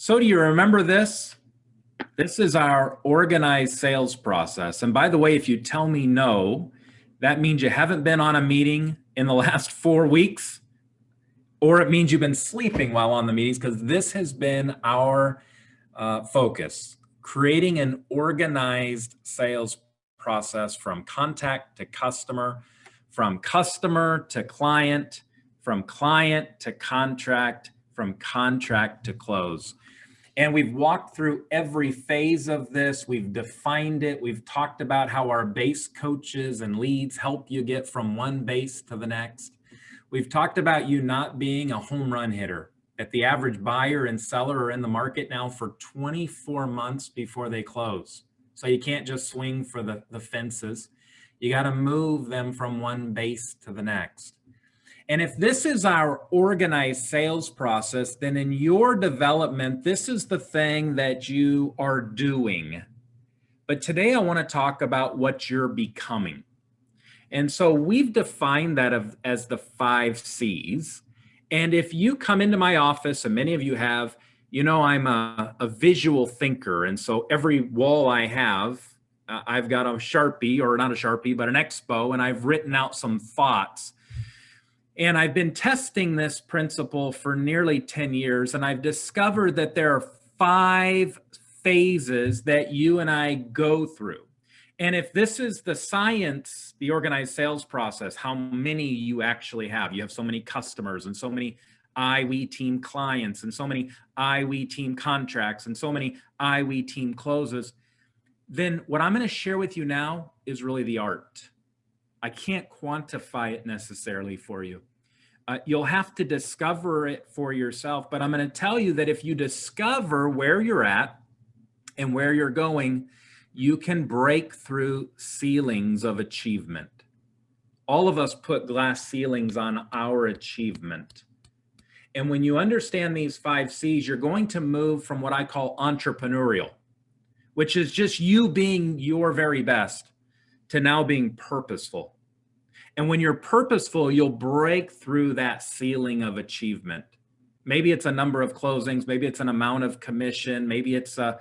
So do you remember this? This is our organized sales process. And by the way, if you tell me no, that means you haven't been on a meeting in the last 4 weeks, or it means you've been sleeping while on the meetings, because this has been our focus, creating an organized sales process from contact to customer, from customer to client, from client to contract, from contract to close. And we've walked through every phase of this. We've defined it. We've talked about how our base coaches and leads help you get from one base to the next. We've talked about you not being a home run hitter, that the average buyer and seller are in the market now for 24 months before they close. So you can't just swing for the fences. You got to move them from one base to the next. And if this is our organized sales process, then in your development, this is the thing that you are doing. But today I want to talk about what you're becoming. And so we've defined that as the 5 C's. And if you come into my office, and many of you have, I'm a visual thinker. And so every wall I have, I've got a Sharpie, or not a Sharpie, but an Expo, and I've written out some thoughts. And I've been testing this principle for nearly 10 years, and I've discovered that there are 5 phases that you and I go through. And if this is the science, the organized sales process, how many you actually have. You have so many customers and so many we team clients and so many we team contracts and so many we team closes. Then what I'm going to share with you now is really the art. I can't quantify it necessarily for you. You'll have to discover it for yourself, but I'm going to tell you that if you discover where you're at and where you're going, you can break through ceilings of achievement. All of us put glass ceilings on our achievement. And when you understand these 5 C's, you're going to move from what I call entrepreneurial, which is just you being your very best, to now being purposeful. And when you're purposeful, you'll break through that ceiling of achievement. Maybe it's a number of closings, maybe it's an amount of commission, maybe it's the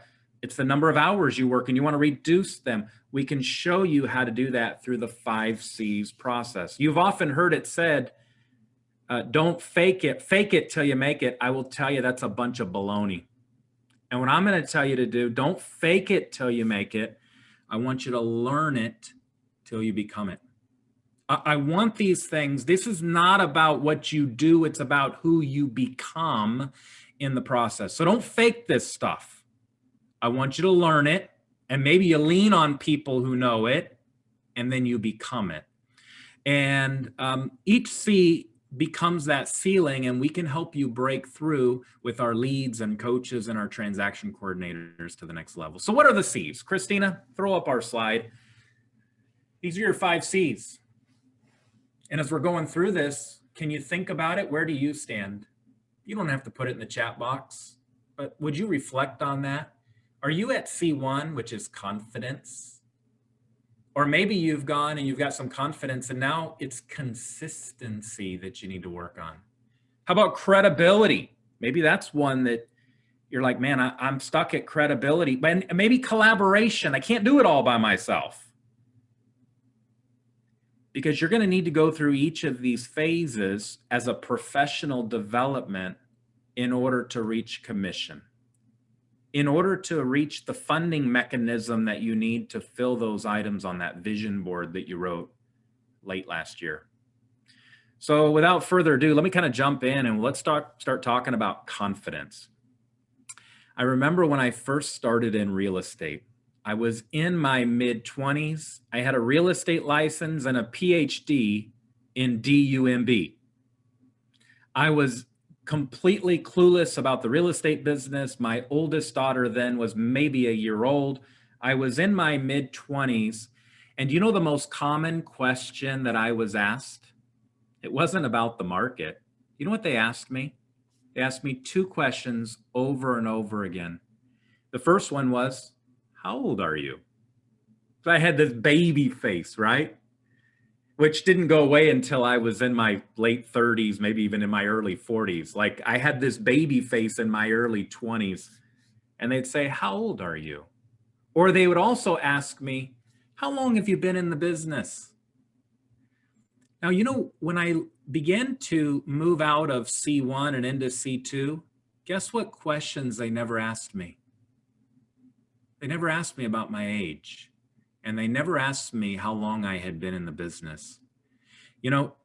number of hours you work and you want to reduce them. We can show you how to do that through the 5 C's process. You've often heard it said, don't fake it till you make it. I will tell you that's a bunch of baloney. And what I'm going to tell you to do, don't fake it till you make it. I want you to learn it till you become it. I want these things. This is not about what you do. It's about who you become in the process. So don't fake this stuff. I want you to learn it, and maybe you lean on people who know it, and then you become it. And each C becomes that ceiling, and we can help you break through with our leads and coaches and our transaction coordinators to the next level. So what are the C's? Christina, throw up our slide. These are your 5 C's. And as we're going through this, can you think about it? Where do you stand? You don't have to put it in the chat box, but would you reflect on that? Are you at C1, which is confidence? Or maybe you've gone and you've got some confidence and now it's consistency that you need to work on. How about credibility? Maybe that's one that you're like, man, I'm stuck at credibility. But maybe collaboration. I can't do it all by myself. Because you're going to need to go through each of these phases as a professional development in order to reach commission, in order to reach the funding mechanism that you need to fill those items on that vision board that you wrote late last year. So without further ado, let me kind of jump in and let's start talking about confidence. I remember when I first started in real estate, I was in my mid-20s. I had a real estate license and a PhD in DUMB. I was completely clueless about the real estate business. My oldest daughter then was maybe a year old. I was in my mid-20s. And you know the most common question that I was asked? It wasn't about the market. You know what they asked me? They asked me 2 questions over and over again. The first one was, how old are you? So I had this baby face, right? which didn't go away until I was in my late 30s, maybe even in my early 40s. Like I had this baby face in my early 20s, and they'd say, "How old are you?" Or they would also ask me, "How long have you been in the business?" Now, when I began to move out of C1 and into C2, guess what questions they never asked me? They never asked me about my age, and they never asked me how long I had been in the business.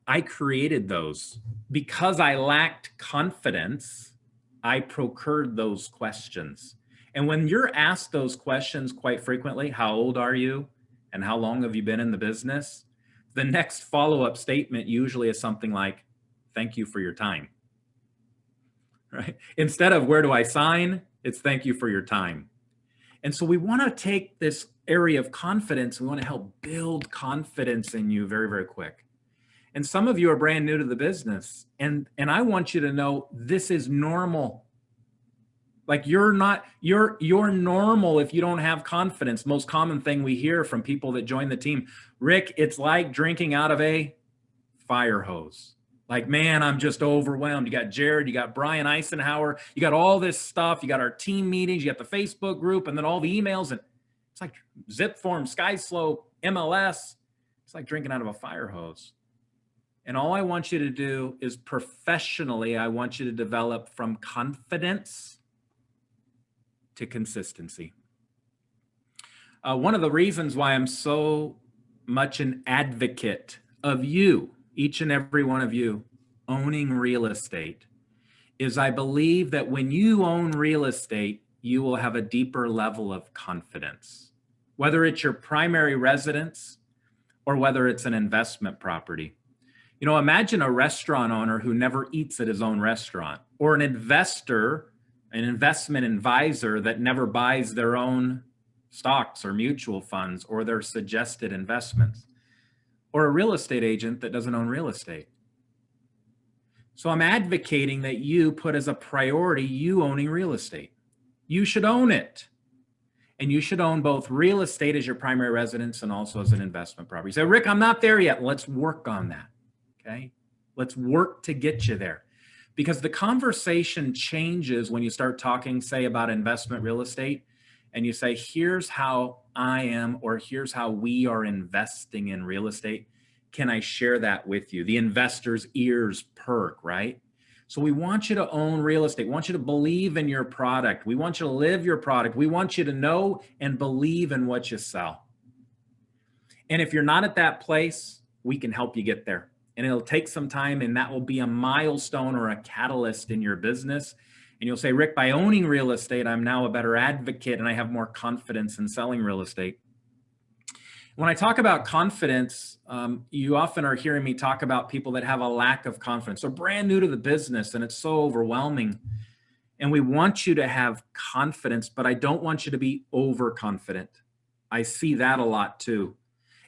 I created those because I lacked confidence. I procured those questions. And when you're asked those questions quite frequently, how old are you? And how long have you been in the business? The next follow up statement usually is something like, thank you for your time, right? Instead of where do I sign? It's thank you for your time. And so we want to take this area of confidence. We want to help build confidence in you very, very quick. And some of you are brand new to the business. And I want you to know this is normal. Like you're normal if you don't have confidence. Most common thing we hear from people that join the team, Rick, it's like drinking out of a fire hose. Like, man, I'm just overwhelmed. You got Jared, you got Brian Eisenhower, you got all this stuff, you got our team meetings, you got the Facebook group, and then all the emails. And it's like zip form, SkySlope, MLS. It's like drinking out of a fire hose. And all I want you to do is professionally, I want you to develop from confidence to consistency. One of the reasons why I'm so much an advocate of you, each and every one of you, owning real estate, is I believe that when you own real estate, you will have a deeper level of confidence, whether it's your primary residence or whether it's an investment property. Imagine a restaurant owner who never eats at his own restaurant, or an investor, an investment advisor that never buys their own stocks or mutual funds or their suggested investments, or a real estate agent that doesn't own real estate. So I'm advocating that you put as a priority you owning real estate. You should own it. And you should own both real estate as your primary residence and also as an investment property. You say, Rick, I'm not there yet. Let's work on that. Okay. Let's work to get you there, because the conversation changes when you start talking, say, about investment real estate, and you say, here's how I am, or here's how we are investing in real estate. Can I share that with you? The investor's ears perk, right? So we want you to own real estate. We want you to believe in your product. We want you to live your product. We want you to know and believe in what you sell. And if you're not at that place, we can help you get there. And it'll take some time, and that will be a milestone or a catalyst in your business. And you'll say, Rick, by owning real estate, I'm now a better advocate and I have more confidence in selling real estate. When I talk about confidence, you often are hearing me talk about people that have a lack of confidence. They're brand new to the business and it's so overwhelming. And we want you to have confidence, but I don't want you to be overconfident. I see that a lot too.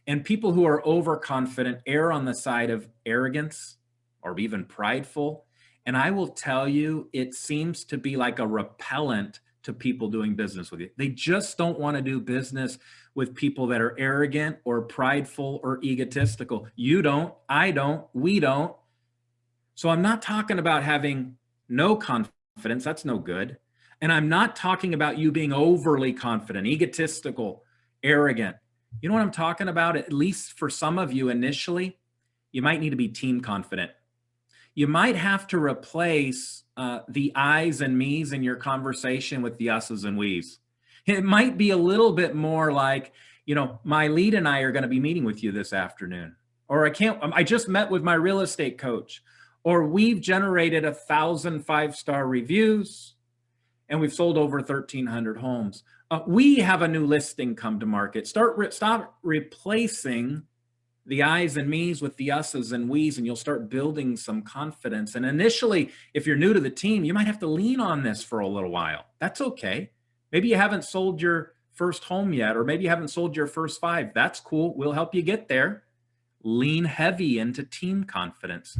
And people who are overconfident err on the side of arrogance or even prideful. And I will tell you, it seems to be like a repellent to people doing business with you. They just don't want to do business with people that are arrogant or prideful or egotistical. You don't, I don't, we don't. So I'm not talking about having no confidence. That's no good. And I'm not talking about you being overly confident, egotistical, arrogant. You know what I'm talking about? At least for some of you initially, you might need to be team confident. You might have to replace the I's and me's in your conversation with the us's and we's. It might be a little bit more like, my lead and I are going to be meeting with you this afternoon. Or I just met with my real estate coach. Or we've generated 1,000 5-star reviews and we've sold over 1,300 homes. We have a new listing come to market. Stop replacing the I's and me's with the us's and we's, and you'll start building some confidence. And initially, if you're new to the team, you might have to lean on this for a little while. That's okay. Maybe you haven't sold your first home yet, or maybe you haven't sold your first 5. That's cool. We'll help you get there. Lean heavy into team confidence.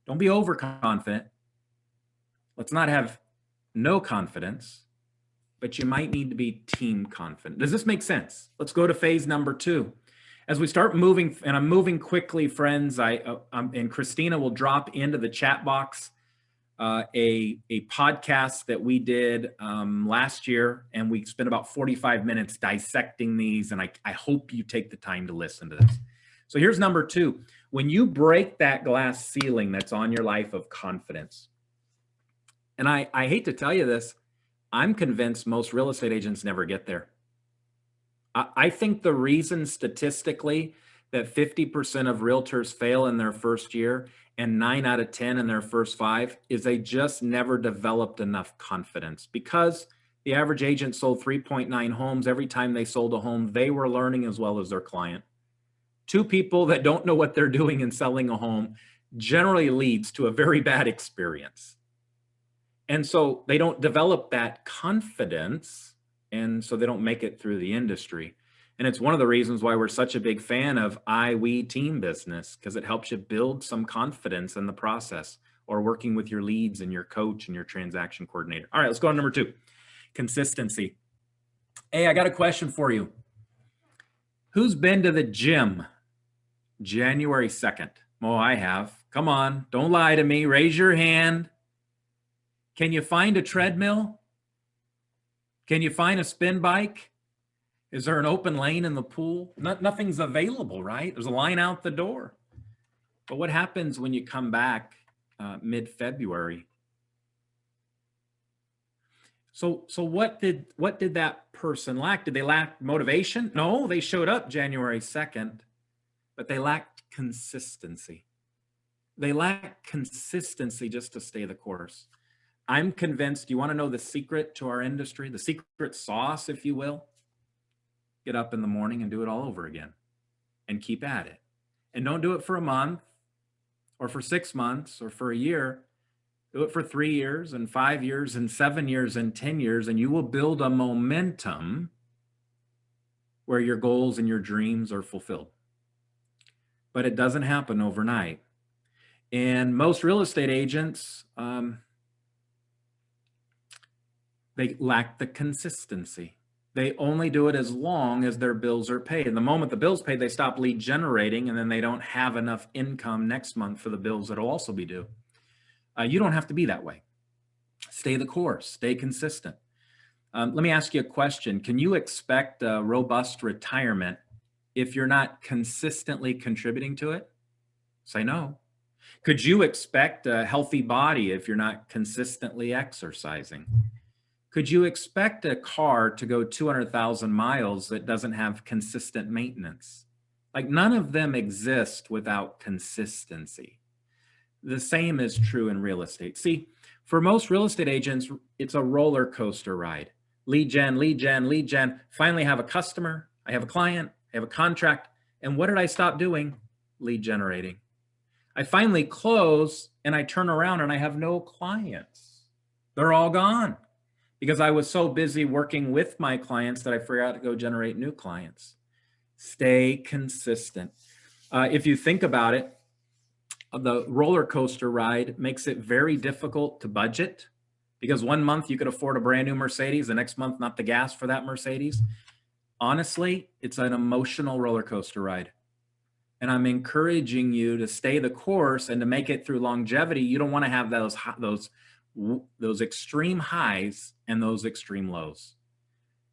Don't be overconfident. Let's not have no confidence, but you might need to be team confident. Does this make sense? Let's go to phase number 2. As we start moving, and I'm moving quickly, friends, and Christina will drop into the chat box a podcast that we did last year, and we spent about 45 minutes dissecting these, and I hope you take the time to listen to this. So here's number 2. When you break that glass ceiling that's on your life of confidence, and I hate to tell you this, I'm convinced most real estate agents never get there. I think the reason statistically that 50% of realtors fail in their first year and 9 out of 10 in their first 5 is they just never developed enough confidence, because the average agent sold 3.9 homes. Every time they sold a home, they were learning as well as their client. 2 people that don't know what they're doing in selling a home generally leads to a very bad experience. And so they don't develop that confidence, and so they don't make it through the industry. And it's one of the reasons why we're such a big fan of we team business, because it helps you build some confidence in the process, or working with your leads and your coach and your transaction coordinator. All right, let's go on number 2, consistency. Hey, I got a question for you. Who's been to the gym January 2nd? Oh, I have. Come on, don't lie to me. Raise your hand. Can you find a treadmill? Can you find a spin bike? Is there an open lane in the pool? Nothing's available, right? There's a line out the door. But what happens when you come back mid-February? So what did that person lack? Did they lack motivation? No, they showed up January 2nd, but they lacked consistency. They lacked consistency just to stay the course. I'm convinced, you want to know the secret to our industry, the secret sauce, if you will? Get up in the morning and do it all over again and keep at it. And don't do it for a month or for 6 months or for a year. Do it for 3 years and 5 years and 7 years and 10 years, and you will build a momentum where your goals and your dreams are fulfilled. But it doesn't happen overnight. And most real estate agents, they lack the consistency. They only do it as long as their bills are paid. And the moment the bill's paid, they stop lead generating, and then they don't have enough income next month for the bills that will also be due. You don't have to be that way. Stay the course, stay consistent. Let me ask you a question. Can you expect a robust retirement if you're not consistently contributing to it? Say no. Could you expect a healthy body if you're not consistently exercising? Could you expect a car to go 200,000 miles that doesn't have consistent maintenance? Like, none of them exist without consistency. The same is true in real estate. See, for most real estate agents, it's a roller coaster ride. Lead gen, lead gen, lead gen. Finally have a customer, I have a client, I have a contract. And what did I stop doing? Lead generating. I finally close and I turn around and I have no clients. They're all gone because I was so busy working with my clients that I forgot to go generate new clients. Stay consistent. If you think about it, the roller coaster ride makes it very difficult to budget, because one month you could afford a brand new Mercedes, the next month not the gas for that Mercedes. Honestly, it's an emotional roller coaster ride. And I'm encouraging you to stay the course and to make it through longevity. You don't want to have those extreme highs and those extreme lows.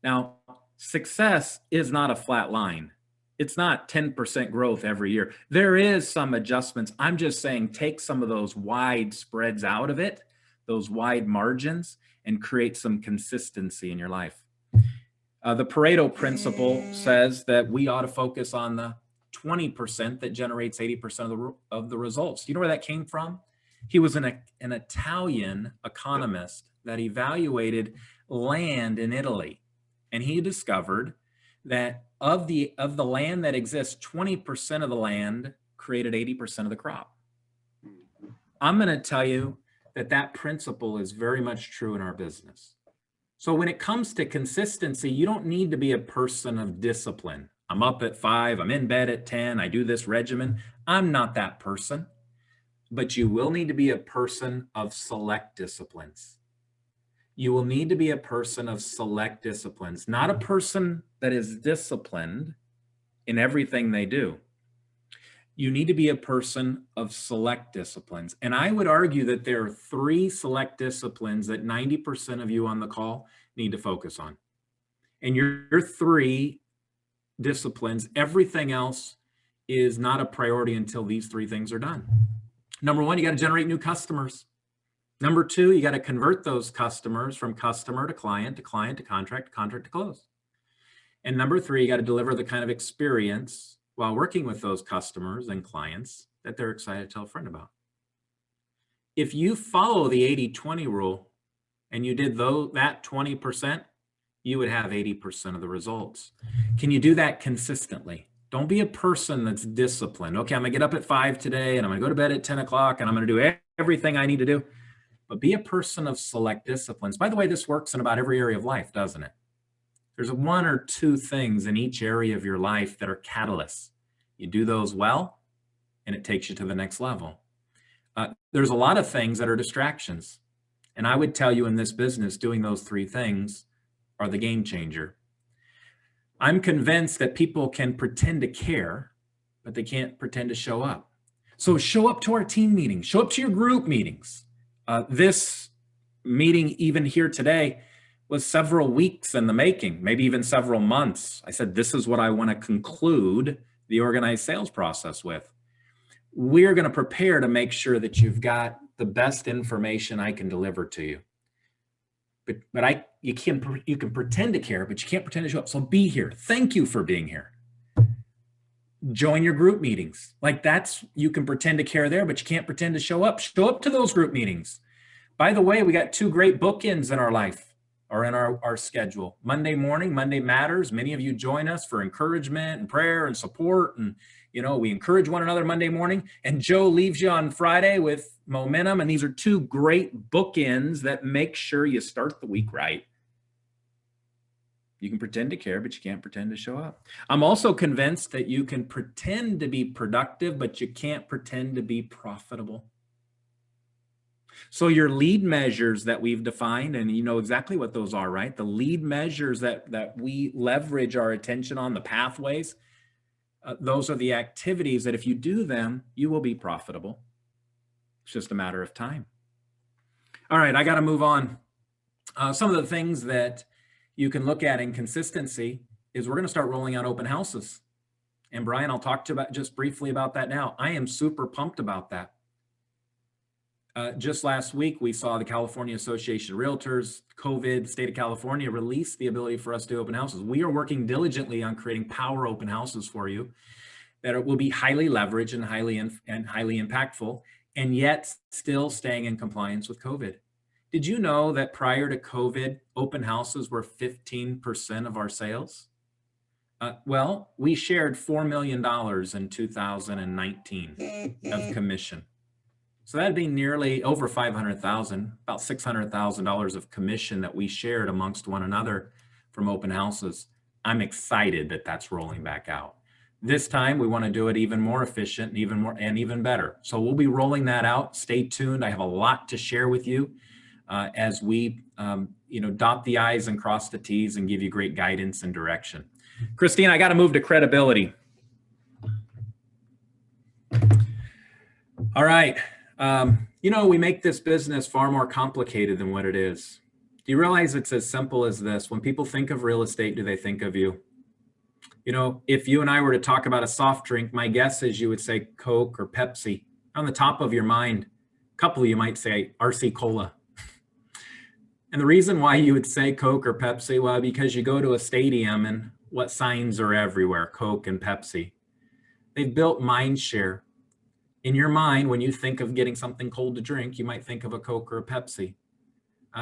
Now, success is not a flat line. It's not 10% growth every year. There is some adjustments. I'm just saying, take some of those wide spreads out of it, those wide margins, and create some consistency in your life. The Pareto principle says that we ought to focus on the 20% that generates 80% of the results. Do you know where that came from? He was an Italian economist that evaluated land in Italy, and he discovered that of the land that exists, 20% of the land created 80% of the crop. I'm going to tell you that principle is very much true in our business. So when it comes to consistency, you don't need to be a person of discipline. I'm up at 5, I'm in bed at 10, I do this regimen. I'm not that person. But you will need to be a person of select disciplines. You will need to be a person of select disciplines, not a person that is disciplined in everything they do. You need to be a person of select disciplines. And I would argue that there are 3 select disciplines that 90% of you on the call need to focus on. And your 3 disciplines, everything else is not a priority until these 3 things are done. Number 1, you got to generate new customers. Number 2, you got to convert those customers from customer to client to contract to contract to close. And number 3, you got to deliver the kind of experience while working with those customers and clients that they're excited to tell a friend about. If you follow the 80-20 rule and you did that 20%, you would have 80% of the results. Can you do that consistently? Don't be a person that's disciplined. Okay, I'm gonna get up at 5 today and I'm gonna go to bed at 10 o'clock and I'm gonna do everything I need to do. But be a person of select disciplines. By the way, this works in about every area of life, doesn't it? There's 1 or 2 things in each area of your life that are catalysts. You do those well, and it takes you to the next level. There's a lot of things that are distractions. And I would tell you in this business, doing those 3 things are the game changer. I'm convinced that people can pretend to care, but they can't pretend to show up. So show up to our team meetings, show up to your group meetings. This meeting, even here today, was several weeks in the making, maybe even several months. I said, this is what I want to conclude the organized sales process with. We're going to prepare to make sure that you've got the best information I can deliver to you. But you can pretend to care, but you can't pretend to show up. So be here. Thank you for being here. Join your group meetings. Like you can pretend to care there, but you can't pretend to show up. Show up to those group meetings. By the way, we got 2 great bookends in our life or in our schedule. Monday morning, Monday Matters. Many of you join us for encouragement and prayer and support. And, we encourage one another Monday morning. And Joe leaves you on Friday with momentum. And these are 2 great bookends that make sure you start the week right. You can pretend to care, but you can't pretend to show up. I'm also convinced that you can pretend to be productive, but you can't pretend to be profitable. So your lead measures that we've defined, and you know exactly what those are, right? The lead measures that we leverage our attention on, the pathways, those are the activities that if you do them, you will be profitable. It's just a matter of time. All right, I got to move on. Some of the things that you can look at in consistency is we're going to start rolling out open houses. And Brian, I'll talk to you just briefly about that now. I am super pumped about that. Just last week, we saw the California Association of Realtors, COVID, state of California, release the ability for us to do open houses. We are working diligently on creating power open houses for you that will be highly leveraged and highly impactful, and yet still staying in compliance with COVID. Did you know that prior to COVID, open houses were 15% of our sales? Well, we shared $4 million in 2019 of commission. So that'd be nearly over 500,000, about $600,000 of commission that we shared amongst one another from open houses. I'm excited that that's rolling back out. This time we want to do it even more efficient and even better. So we'll be rolling that out. Stay tuned. I have a lot to share with you as we dot the I's and cross the T's and give you great guidance and direction. Christine, I got to move to credibility. All right. We make this business far more complicated than what it is. Do you realize it's as simple as this? When people think of real estate, do they think of you? If you and I were to talk about a soft drink, my guess is you would say Coke or Pepsi. On the top of your mind, a couple of you might say RC Cola. And the reason why you would say Coke or Pepsi, well, because you go to a stadium and what signs are everywhere, Coke and Pepsi. They've built mind share. In your mind, when you think of getting something cold to drink, you might think of a Coke or a Pepsi.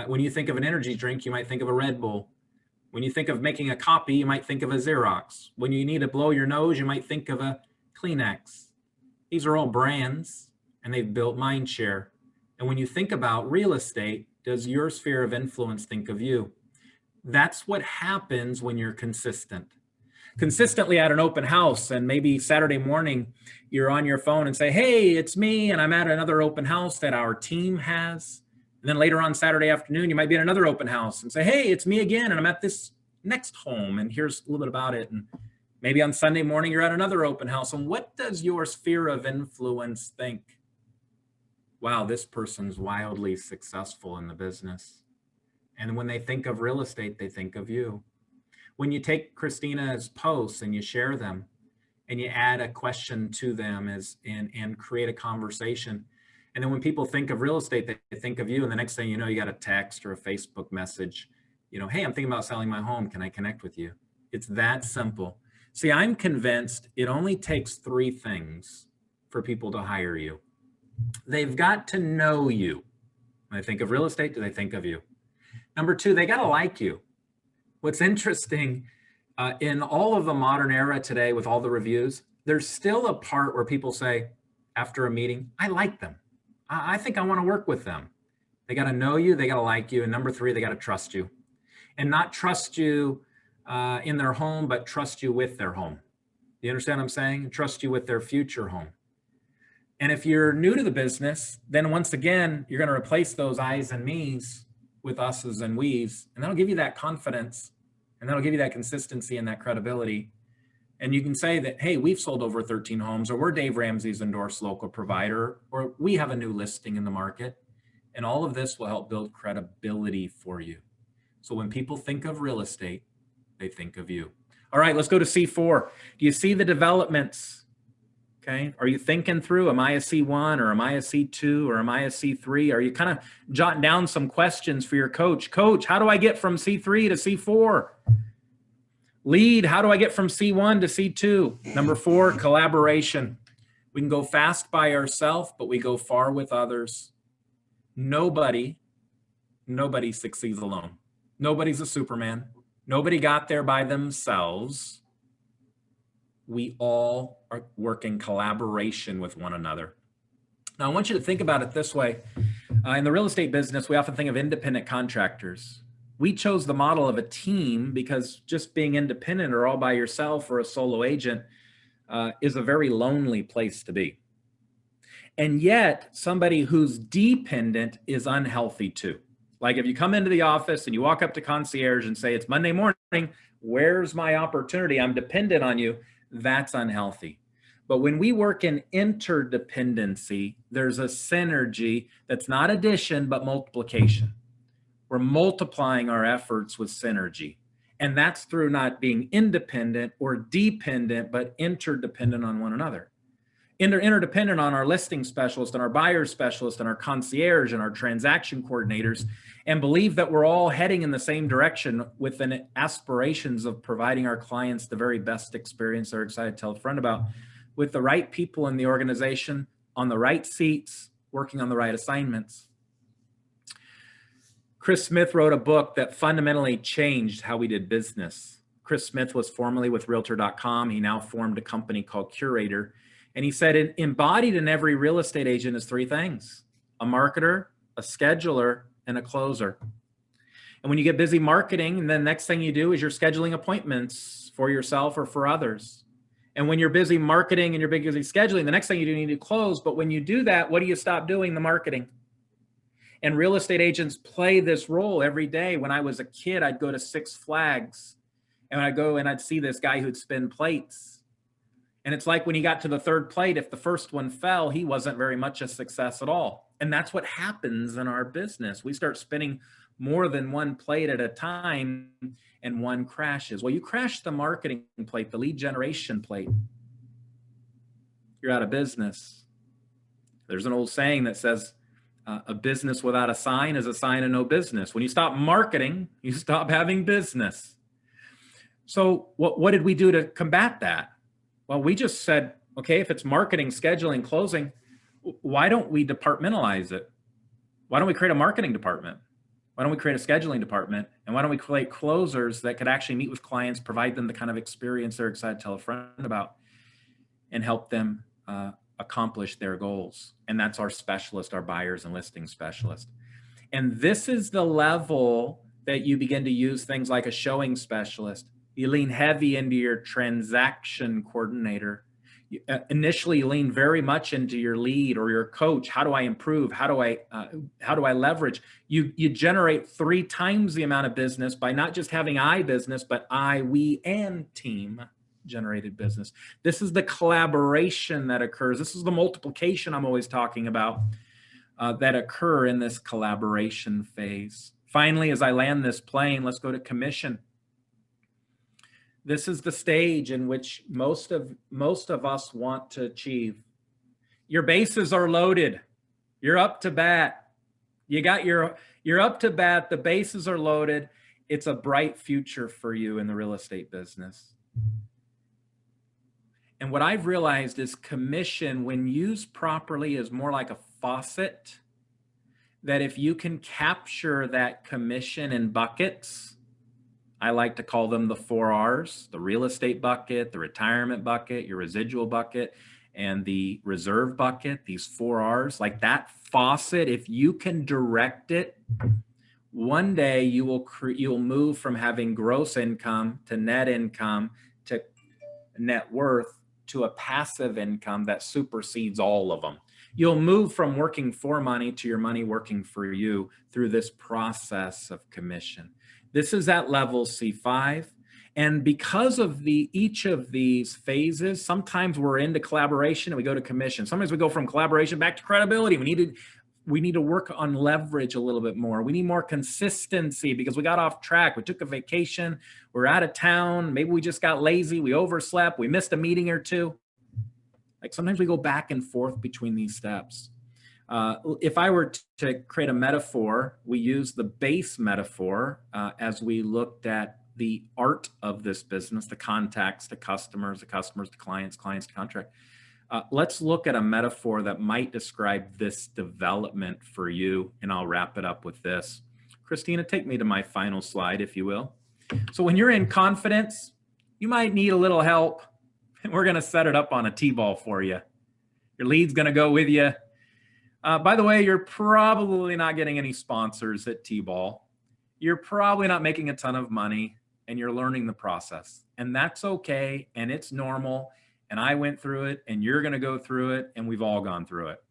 When you think of an energy drink, you might think of a Red Bull. When you think of making a copy, you might think of a Xerox. When you need to blow your nose, you might think of a Kleenex. These are all brands, and they've built mind share. And when you think about real estate, does your sphere of influence think of you? That's what happens when you're consistent. Consistently at an open house, and maybe Saturday morning you're on your phone and say, hey, it's me, and I'm at another open house that our team has. And then later on Saturday afternoon, you might be at another open house and say, hey, it's me again, and I'm at this next home, and here's a little bit about it. And Maybe on Sunday morning, you're at another open house. And what does your sphere of influence think? Wow, this person's wildly successful in the business. And when they think of real estate, they think of you. When you take Christina's posts and you share them and you add a question to them and create a conversation. And then when people think of real estate, they think of you. And the next thing you know, you got a text or a Facebook message, hey, I'm thinking about selling my home. Can I connect with you? It's that simple. See, I'm convinced it only takes three things for people to hire you. They've got to know you. When they think of real estate, do they think of you? Number two, they got to like you. What's interesting, in all of the modern era today with all the reviews, there's still a part where people say after a meeting, I like them. I think I want to work with them. They got to know you. They got to like you. And number three, they got to trust you. And not trust you in their home, but trust you with their home. You understand what I'm saying? Trust you with their future home. And if you're new to the business, then once again, you're going to replace those I's and me's with us's and we's, and that'll give you that confidence, and that'll give you that consistency and that credibility. And you can say that, hey, we've sold over 13 homes, or we're Dave Ramsey's endorsed local provider, or we have a new listing in the market. And all of this will help build credibility for you. So when people think of real estate, they think of you. All right, let's go to C4. Do you see the developments? Okay. Are you thinking through, am I a C1 or am I a C2 or am I a C3? Are you kind of jotting down some questions for your coach? Coach, how do I get from C3 to C4? Lead, how do I get from C1 to C2? Number 4, collaboration. We can go fast by ourselves, but we go far with others. Nobody succeeds alone. Nobody's a Superman. Nobody got there by themselves. We all work in collaboration with one another. Now, I want you to think about it this way. In the real estate business, we often think of independent contractors. We chose the model of a team because just being independent or all by yourself or a solo agent is a very lonely place to be. And yet, somebody who's dependent is unhealthy too. Like if you come into the office and you walk up to concierge and say, it's Monday morning, where's my opportunity? I'm dependent on you. That's unhealthy. But when we work in interdependency, there's a synergy that's not addition, but multiplication. We're multiplying our efforts with synergy. And that's through not being independent or dependent, but interdependent on one another. Interdependent on our listing specialist and our buyer specialist and our concierge and our transaction coordinators, and believe that we're all heading in the same direction with an aspirations of providing our clients the very best experience they're excited to tell a friend about, with the right people in the organization, on the right seats, working on the right assignments. Chris Smith wrote a book that fundamentally changed how we did business. Chris Smith was formerly with Realtor.com. He now formed a company called Curator. And he said, embodied in every real estate agent is three things: a marketer, a scheduler, and a closer. And when you get busy marketing, and then next thing you do is you're scheduling appointments for yourself or for others. And when you're busy marketing and you're busy scheduling, the next thing you do, you need to close. But when you do that, what do you stop doing? The marketing. And real estate agents play this role every day. When I was a kid, I'd go to Six Flags and I'd go and I'd see this guy who'd spin plates. And it's like when he got to the third plate, if the first one fell, he wasn't very much a success at all. And that's what happens in our business. We start spinning more than one plate at a time and one crashes. Well, you crash the marketing plate, the lead generation plate, you're out of business. There's an old saying that says, a business without a sign is a sign of no business. When you stop marketing, you stop having business. So what did we do to combat that? Well, we just said, okay, if it's marketing, scheduling, closing, why don't we departmentalize it? Why don't we create a marketing department? Why don't we create a scheduling department? And why don't we create closers that could actually meet with clients, provide them the kind of experience they're excited to tell a friend about, and help them accomplish their goals? And that's our specialist, our buyers and listing specialist. And this is the level that you begin to use things like a showing specialist. You lean heavy into your transaction coordinator. Initially, you lean very much into your lead or your coach. How do I improve? How do I leverage? You generate 3 times the amount of business by not just having I business, but I, we, and team. generated business. This is the collaboration that occurs. This is the multiplication I'm always talking about that occur in this collaboration phase. Finally, as I land this plane, let's go to commission. This is the stage in which most of us want to achieve. Your bases are loaded. You're up to bat. You're up to bat. The bases are loaded. It's a bright future for you in the real estate business. And what I've realized is commission, when used properly, is more like a faucet, that if you can capture that commission in buckets, I like to call them the 4 R's, the real estate bucket, the retirement bucket, your residual bucket, and the reserve bucket, these 4 R's, like that faucet, if you can direct it, one day you'll move from having gross income to net income to net worth to a passive income that supersedes all of them. You'll move from working for money to your money working for you through this process of commission. This is at level C5. And because of each of these phases, sometimes we're into collaboration and we go to commission. Sometimes we go from collaboration back to credibility. We need to work on leverage a little bit more. We need more consistency because we got off track. We took a vacation. We're out of town. Maybe we just got lazy. We overslept. We missed a meeting or two. Like sometimes we go back and forth between these steps. If I were to create a metaphor, we use the base metaphor as we looked at the art of this business, the contacts to customers, the customers to clients, clients to contract. Let's look at a metaphor that might describe this development for you, and I'll wrap it up with this. Christina, take me to my final slide, if you will. So when you're in confidence, you might need a little help, and we're going to set it up on a T-ball for you. Your lead's going to go with you. By the way, you're probably not getting any sponsors at T-ball. You're probably not making a ton of money, and you're learning the process. And that's okay, and it's normal. And I went through it, and you're going to go through it, and we've all gone through it.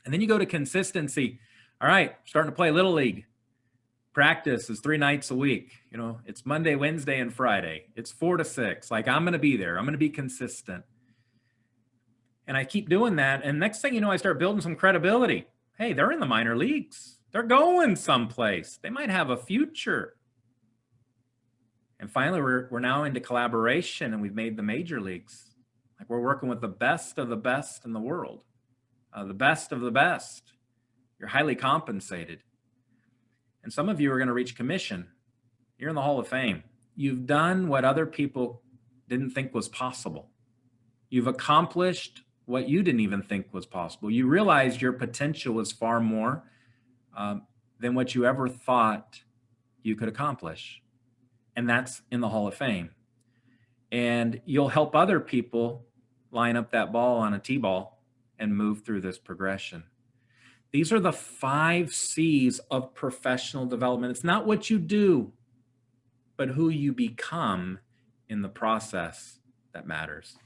And then you go to consistency. All right, starting to play Little League. Practice is 3 nights a week. You know, it's Monday, Wednesday, and Friday. It's 4 to 6. Like, I'm going to be there. I'm going to be consistent. And I keep doing that. And next thing you know, I start building some credibility. Hey, they're in the minor leagues. They're going someplace. They might have a future. And finally, we're now into collaboration, and we've made the major leagues. Like, we're working with the best of the best in the world, the best of the best. You're highly compensated. And some of you are going to reach commission. You're in the Hall of Fame. You've done what other people didn't think was possible. You've accomplished what you didn't even think was possible. You realized your potential was far more than what you ever thought you could accomplish. And that's in the Hall of Fame. And you'll help other people line up that ball on a T-ball and move through this progression. These are the 5 C's of professional development. It's not what you do, but who you become in the process that matters.